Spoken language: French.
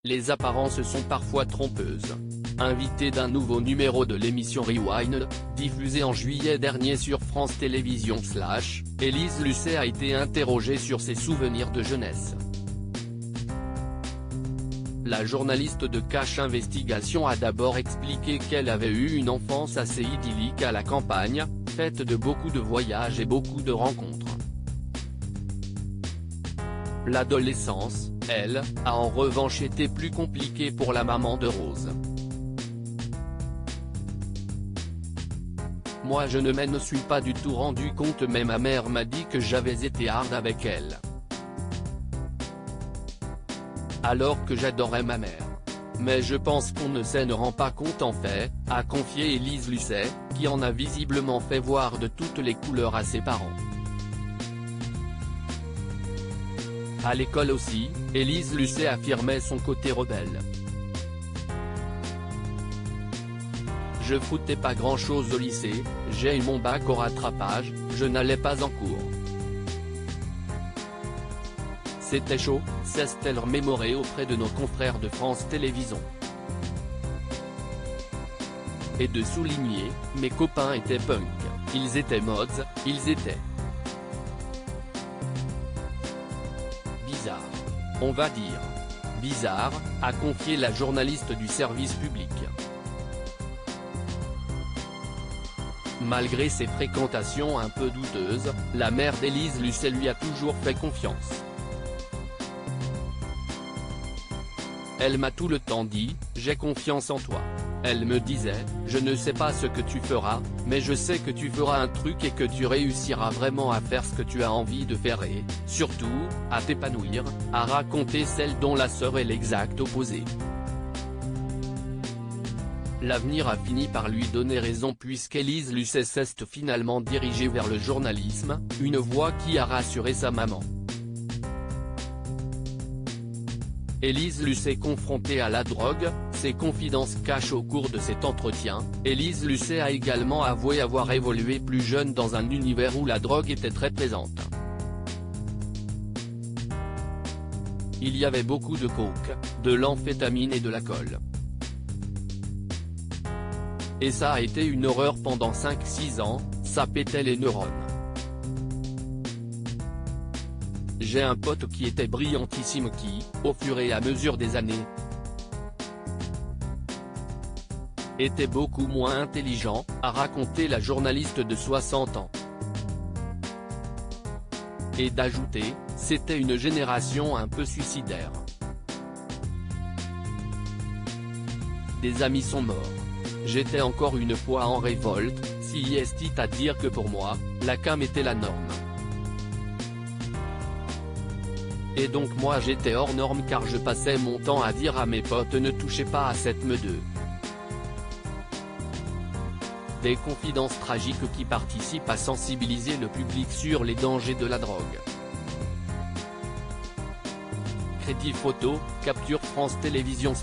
Les apparences sont parfois trompeuses. Invitée d'un nouveau numéro de l'émission Rewind, diffusée en juillet dernier sur France Télévisions /, Élise Lucet a été interrogée sur ses souvenirs de jeunesse. La journaliste de Cache Investigation a d'abord expliqué qu'elle avait eu une enfance assez idyllique à la campagne, faite de beaucoup de voyages et beaucoup de rencontres. L'adolescence, elle, a en revanche été plus compliquée pour la maman de Rose. Moi je ne m'en suis pas du tout rendu compte, mais ma mère m'a dit que j'avais été hard avec elle. Alors que j'adorais ma mère. Mais je pense qu'on ne s'en rend pas compte en fait, a confié Élise Lucet, qui en a visiblement fait voir de toutes les couleurs à ses parents. À l'école aussi, Élise Lucet affirmait son côté rebelle. Je foutais pas grand chose au lycée, j'ai eu mon bac au rattrapage, je n'allais pas en cours. C'était chaud, s'est-elle remémorée auprès de nos confrères de France Télévisions. Et de souligner, mes copains étaient punk, ils étaient mods, ils étaient bizarre. On va dire bizarre, a confié la journaliste du service public. Malgré ses fréquentations un peu douteuses, la mère d'Élise Lucet lui a toujours fait confiance. Elle m'a tout le temps dit, j'ai confiance en toi. Elle me disait, je ne sais pas ce que tu feras, mais je sais que tu feras un truc et que tu réussiras vraiment à faire ce que tu as envie de faire et, surtout, à t'épanouir, a raconté celle dont la sœur est l'exact opposé. L'avenir a fini par lui donner raison puisqu'Élise Lucet s'est finalement dirigée vers le journalisme, une voie qui a rassuré sa maman. Élise Lucet confrontée à la drogue, ses confidences cachent au cours de cet entretien. Élise Lucet a également avoué avoir évolué plus jeune dans un univers où la drogue était très présente. Il y avait beaucoup de coke, de l'amphétamine et de l'alcool. Et ça a été une horreur pendant 5-6 ans, ça pétait les neurones. J'ai un pote qui était brillantissime qui, au fur et à mesure des années, était beaucoup moins intelligent, a raconté la journaliste de 60 ans. Et d'ajouter, c'était une génération un peu suicidaire. Des amis sont morts. J'étais encore une fois en révolte, si est à dire que pour moi, la cam était la norme. Et donc moi j'étais hors norme car je passais mon temps à dire à mes potes ne touchez pas à cette meudeux. Des confidences tragiques qui participent à sensibiliser le public sur les dangers de la drogue. Crédit photo, capture France Télévisions /.